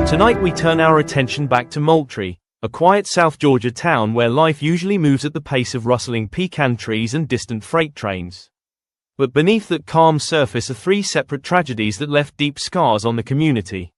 Tonight we turn our attention back to Moultrie, a quiet South Georgia town where life usually moves at the pace of rustling pecan trees and distant freight trains. But beneath that calm surface are three separate tragedies that left deep scars on the community.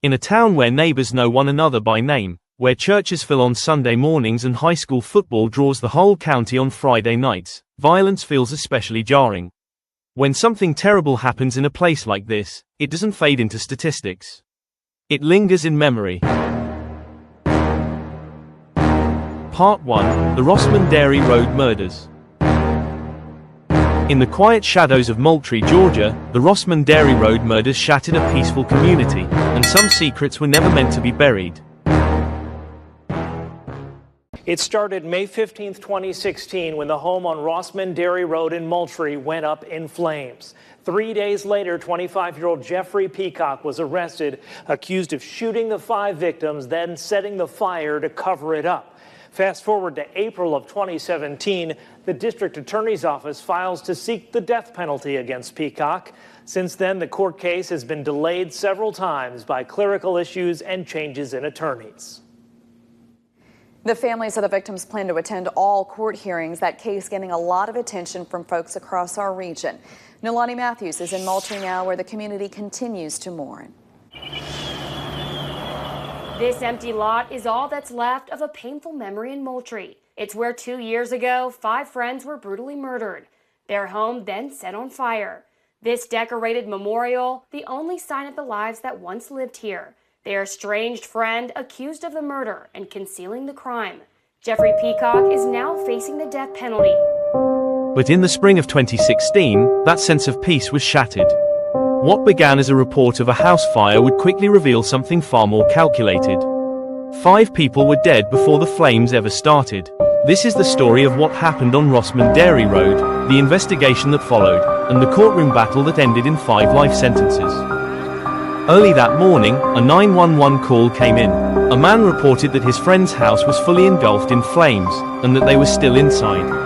In a town where neighbors know one another by name, where churches fill on Sunday mornings and high school football draws the whole county on Friday nights, violence feels especially jarring. When something terrible happens in a place like this, it doesn't fade into statistics. It lingers in memory. Part 1: The Rossman Dairy Road Murders. In the quiet shadows of Moultrie, Georgia, the Rossman Dairy Road murders shattered a peaceful community, and some secrets were never meant to be buried. It started May 15, 2016, when the home on Rossman Dairy Road in Moultrie went up in flames. 3 days later, 25-year-old Jeffrey Peacock was arrested, accused of shooting the 5 victims, then setting the fire to cover it up. Fast forward to April of 2017, the district attorney's office files to seek the death penalty against Peacock. Since then, the court case has been delayed several times by clerical issues and changes in attorneys. The families of the victims plan to attend all court hearings, that case getting a lot of attention from folks across our region. Nolani Matthews is in Moultrie now, where the community continues to mourn. This empty lot is all that's left of a painful memory in Moultrie. It's where 2 years ago, 5 friends were brutally murdered. Their home then set on fire. This decorated memorial, the only sign of the lives that once lived here. Their estranged friend accused of the murder and concealing the crime. Jeffrey Peacock is now facing the death penalty. But in the spring of 2016, that sense of peace was shattered. What began as a report of a house fire would quickly reveal something far more calculated. 5 people were dead before the flames ever started. This is the story of what happened on Rossman Dairy Road, the investigation that followed, and the courtroom battle that ended in 5 life sentences. Early that morning, a 911 call came in. A man reported that his friend's house was fully engulfed in flames, and that they were still inside.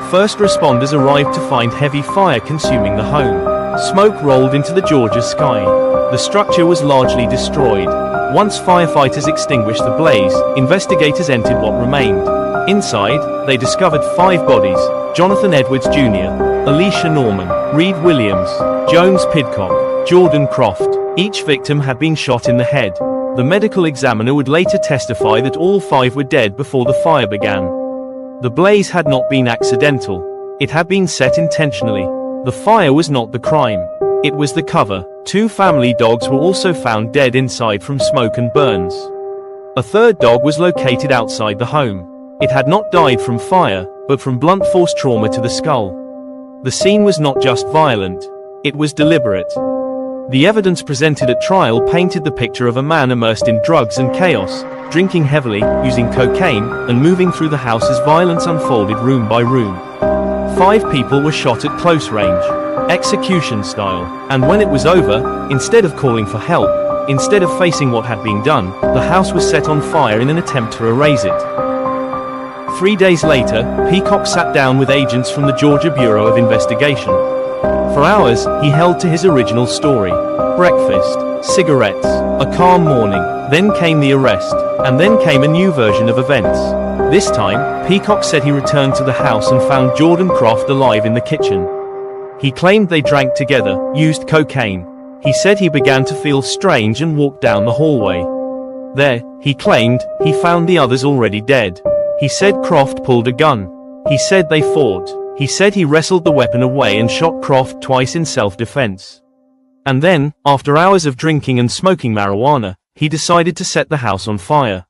First responders arrived to find heavy fire consuming the home. Smoke rolled into the Georgia sky. The structure was largely destroyed. Once firefighters extinguished the blaze, investigators entered what remained. Inside, they discovered 5 bodies: Jonathan Edwards Jr., Alicia Norman, Reed Williams, Jones Pidcock, Jordan Croft. Each victim had been shot in the head. The medical examiner would later testify that all 5 were dead before the fire began. The blaze had not been accidental. It had been set intentionally. The fire was not the crime. It was the cover. 2 family dogs were also found dead inside from smoke and burns. A third dog was located outside the home. It had not died from fire, but from blunt force trauma to the skull. The scene was not just violent. It was deliberate. The evidence presented at trial painted the picture of a man immersed in drugs and chaos, drinking heavily, using cocaine, and moving through the house as violence unfolded room by room. 5 people were shot at close range, execution style, and when it was over, instead of calling for help, instead of facing what had been done, the house was set on fire in an attempt to erase it. 3 days later, Peacock sat down with agents from the Georgia Bureau of Investigation. For hours, he held to his original story. Breakfast, cigarettes, a calm morning, then came the arrest, and then came a new version of events. This time, Peacock said he returned to the house and found Jordan Croft alive in the kitchen. He claimed they drank together, used cocaine. He said he began to feel strange and walked down the hallway. There, he claimed, he found the others already dead. He said Croft pulled a gun. He said they fought. He said he wrestled the weapon away and shot Croft twice in self-defense. And then, after hours of drinking and smoking marijuana, he decided to set the house on fire.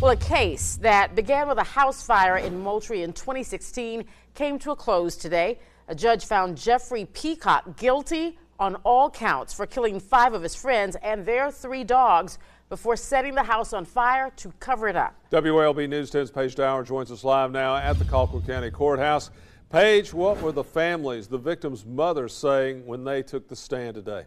Well, a case that began with a house fire in Moultrie in 2016 came to a close today. A judge found Jeffrey Peacock guilty on all counts for killing 5 of his friends and their 3 dogs before setting the house on fire to cover it up. WALB News 10's Paige Dower joins us live now at the Colquitt County Courthouse. Paige, what were the families, the victims' mothers, saying when they took the stand today?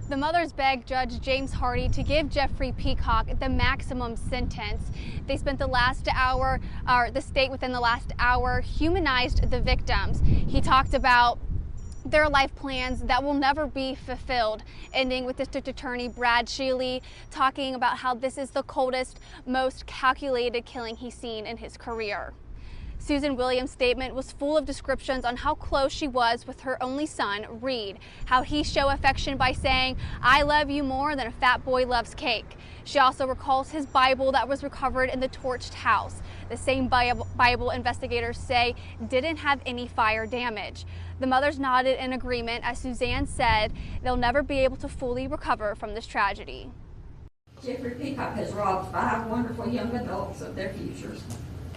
The mothers begged Judge James Hardy to give Jeffrey Peacock the maximum sentence. They spent the last hour, or the state within the last hour, humanized the victims. He talked about their life plans that will never be fulfilled, ending with District Attorney Brad Shealy talking about how this is the coldest, most calculated killing he's seen in his career. Susan Williams' statement was full of descriptions on how close she was with her only son, Reed, how he showed affection by saying, "I love you more than a fat boy loves cake." She also recalls his Bible that was recovered in the torched house, the same Bible investigators say didn't have any fire damage. The mothers nodded in agreement as Suzanne said they'll never be able to fully recover from this tragedy. Jeffrey Peacock has robbed 5 wonderful young adults of their futures,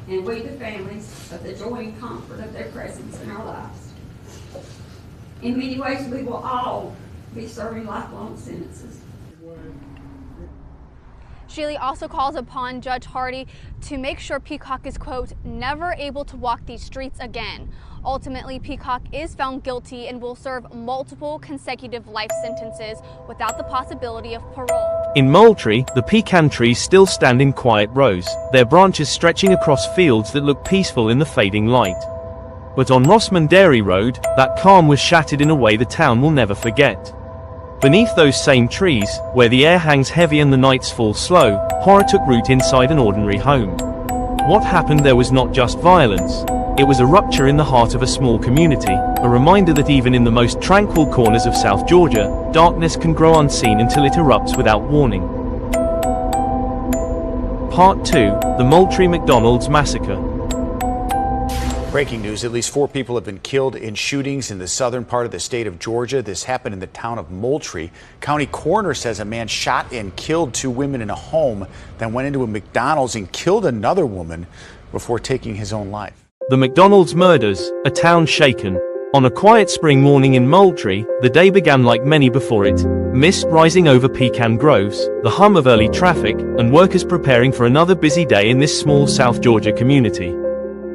and we, the families, of the joy and comfort of their presence in our lives. In many ways, we will all be serving lifelong sentences. Shealy also calls upon Judge Hardy to make sure Peacock is, quote, never able to walk these streets again. Ultimately, Peacock is found guilty and will serve multiple consecutive life sentences without the possibility of parole. In Moultrie, the pecan trees still stand in quiet rows, their branches stretching across fields that look peaceful in the fading light. But on Rossman Dairy Road, that calm was shattered in a way the town will never forget. Beneath those same trees, where the air hangs heavy and the nights fall slow, horror took root inside an ordinary home. What happened there was not just violence. It was a rupture in the heart of a small community, a reminder that even in the most tranquil corners of South Georgia, darkness can grow unseen until it erupts without warning. Part 2, the Moultrie McDonald's Massacre. Breaking news, at least 4 people have been killed in shootings in the southern part of the state of Georgia. This happened in the town of Moultrie. County coroner says a man shot and killed 2 women in a home, then went into a McDonald's and killed another woman before taking his own life. The McDonald's murders, a town shaken. On a quiet spring morning in Moultrie, the day began like many before it. Mist rising over pecan groves, the hum of early traffic, and workers preparing for another busy day in this small South Georgia community.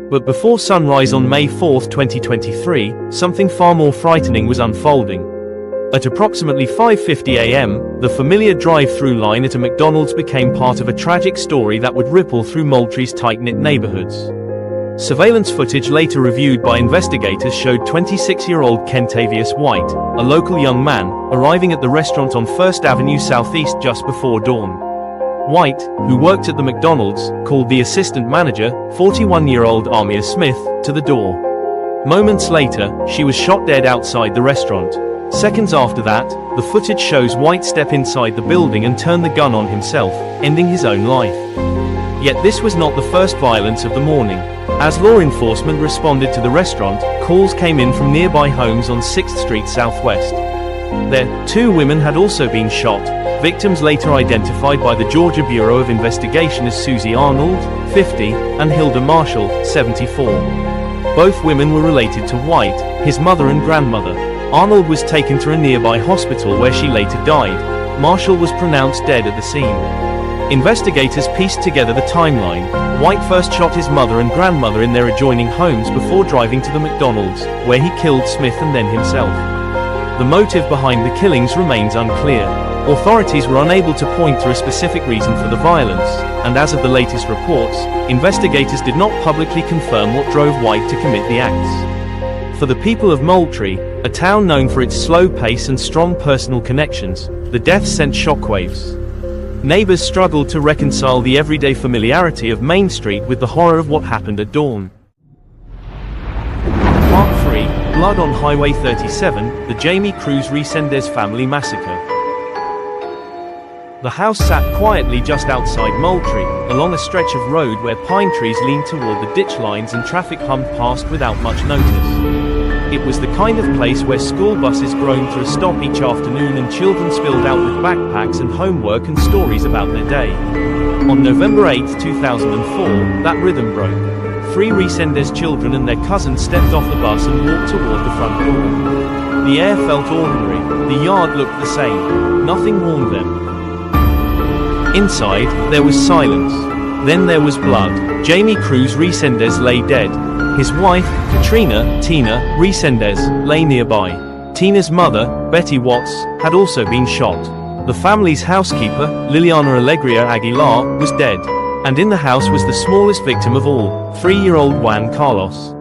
But before sunrise on May 4, 2023, something far more frightening was unfolding. At approximately 5:50 a.m., the familiar drive-through line at a McDonald's became part of a tragic story that would ripple through Moultrie's tight-knit neighborhoods. Surveillance footage later reviewed by investigators showed 26-year-old Kentavious White, a local young man, arriving at the restaurant on 1st Avenue Southeast just before dawn. White, who worked at the McDonald's, called the assistant manager, 41-year-old Amia Smith, to the door. Moments later, she was shot dead outside the restaurant. Seconds after that, the footage shows White step inside the building and turn the gun on himself, ending his own life. Yet this was not the first violence of the morning. As law enforcement responded to the restaurant, calls came in from nearby homes on 6th Street Southwest. There, 2 women had also been shot, victims later identified by the Georgia Bureau of Investigation as Susie Arnold, 50, and Hilda Marshall, 74. Both women were related to White, his mother and grandmother. Arnold was taken to a nearby hospital where she later died. Marshall was pronounced dead at the scene. Investigators pieced together the timeline. White first shot his mother and grandmother in their adjoining homes before driving to the McDonald's, where he killed Smith and then himself. The motive behind the killings remains unclear. Authorities were unable to point to a specific reason for the violence, and as of the latest reports, investigators did not publicly confirm what drove White to commit the acts. For the people of Moultrie, a town known for its slow pace and strong personal connections, the death sent shockwaves. Neighbors struggled to reconcile the everyday familiarity of Main Street with the horror of what happened at dawn. Part 3, Blood on Highway 37, the Jamie Cruz Resendez Family Massacre. The house sat quietly just outside Moultrie, along a stretch of road where pine trees leaned toward the ditch lines and traffic hummed past without much notice. It was the kind of place where school buses groaned to a stop each afternoon and children spilled out with backpacks and homework and stories about their day. On November 8, 2004, that rhythm broke. 3 Resendez children and their cousins stepped off the bus and walked toward the front door. The air felt ordinary, the yard looked the same, nothing warned them. Inside, there was silence. Then there was blood. Jamie Cruz Resendez lay dead. His wife, Tina Resendez, lay nearby. Tina's mother, Betty Watts, had also been shot. The family's housekeeper, Liliana Alegria Aguilar, was dead. And in the house was the smallest victim of all, 3-year-old Juan Carlos.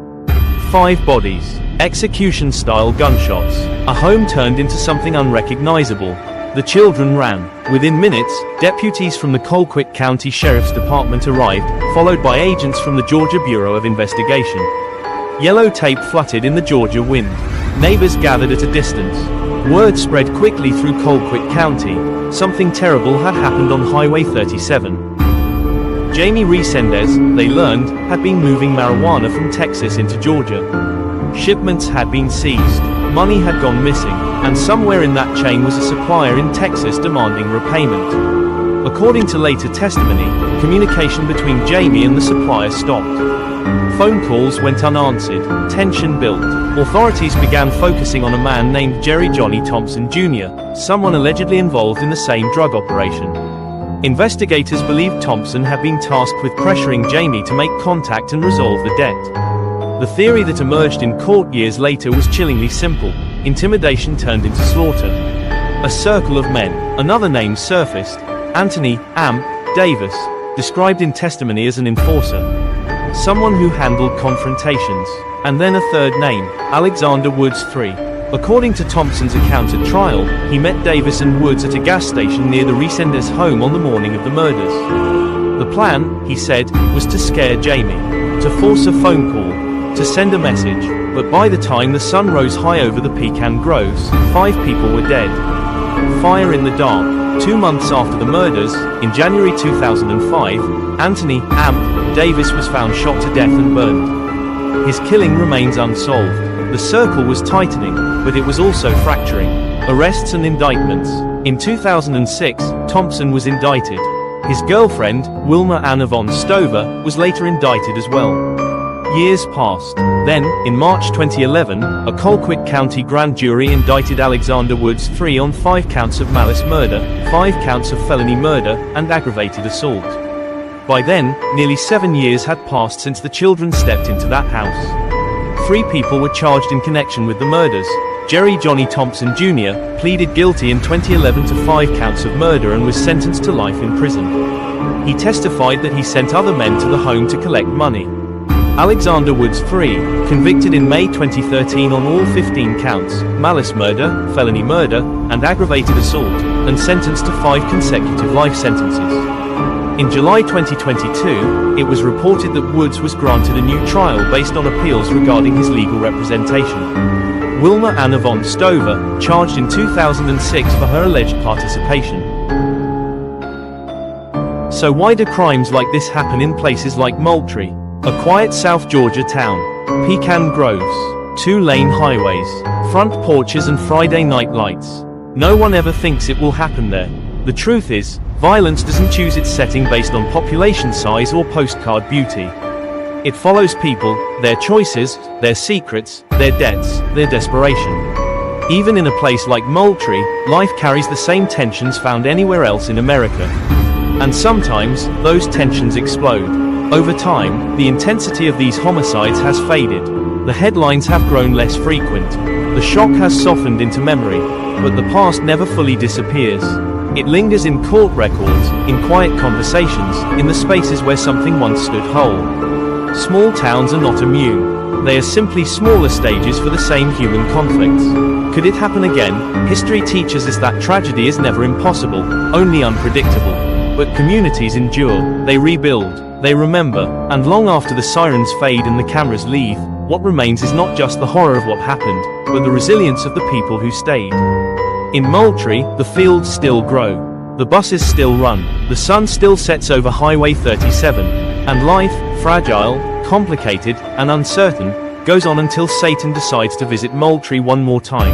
5 bodies. Execution-style gunshots. A home turned into something unrecognizable. The children ran. Within minutes, deputies from the Colquitt County Sheriff's Department arrived, followed by agents from the Georgia Bureau of Investigation. Yellow tape fluttered in the Georgia wind. Neighbors gathered at a distance. Word spread quickly through Colquitt County. Something terrible had happened on Highway 37. Jamie Resendez, they learned, had been moving marijuana from Texas into Georgia. Shipments had been seized, money had gone missing, and somewhere in that chain was a supplier in Texas demanding repayment. According to later testimony, communication between Jamie and the supplier stopped. Phone calls went unanswered, tension built. Authorities began focusing on a man named Jerry Johnny Thompson Jr., someone allegedly involved in the same drug operation. Investigators believed Thompson had been tasked with pressuring Jamie to make contact and resolve the debt. The theory that emerged in court years later was chillingly simple. Intimidation turned into slaughter. A circle of men, another name surfaced, Anthony "Amp" Davis, described in testimony as an enforcer. Someone who handled confrontations. And then a third name, Alexander Woods III. According to Thompson's account at trial, he met Davis and Woods at a gas station near the Resendez home on the morning of the murders. The plan, he said, was to scare Jamie, to force a phone call, to send a message, but by the time the sun rose high over the pecan groves, 5 people were dead. Fire in the dark. 2 months after the murders, in January 2005, Anthony "Amp" Davis was found shot to death and burned. His killing remains unsolved. The circle was tightening, but it was also fracturing. Arrests and indictments. In 2006, Thompson was indicted. His girlfriend, Wilma Anna von Stover, was later indicted as well. Years passed. Then, in March 2011, a Colquitt County grand jury indicted Alexander Woods III on 5 counts of malice murder, 5 counts of felony murder, and aggravated assault. By then, nearly 7 years had passed since the children stepped into that house. 3 people were charged in connection with the murders. Jerry Johnny Thompson Jr. pleaded guilty in 2011 to 5 counts of murder and was sentenced to life in prison. He testified that he sent other men to the home to collect money. Alexander Woods III, convicted in May 2013 on all 15 counts, malice murder, felony murder, and aggravated assault, and sentenced to 5 consecutive life sentences. In July 2022, it was reported that Woods was granted a new trial based on appeals regarding his legal representation. Wilma Anna von Stover, charged in 2006 for her alleged participation. So why do crimes like this happen in places like Moultrie? A quiet South Georgia town. Pecan groves. 2-lane highways. Front porches and Friday night lights. No one ever thinks it will happen there. The truth is, violence doesn't choose its setting based on population size or postcard beauty. It follows people, their choices, their secrets, their debts, their desperation. Even in a place like Moultrie, life carries the same tensions found anywhere else in America. And sometimes, those tensions explode. Over time, the intensity of these homicides has faded. The headlines have grown less frequent. The shock has softened into memory, but the past never fully disappears. It lingers in court records, in quiet conversations, in the spaces where something once stood whole. Small towns are not immune. They are simply smaller stages for the same human conflicts. Could it happen again? History teaches us that tragedy is never impossible, only unpredictable. But communities endure, they rebuild. They remember, and long after the sirens fade and the cameras leave, what remains is not just the horror of what happened, but the resilience of the people who stayed. In Moultrie, the fields still grow. The buses still run. The sun still sets over Highway 37. And life, fragile, complicated, and uncertain, goes on until Satan decides to visit Moultrie one more time.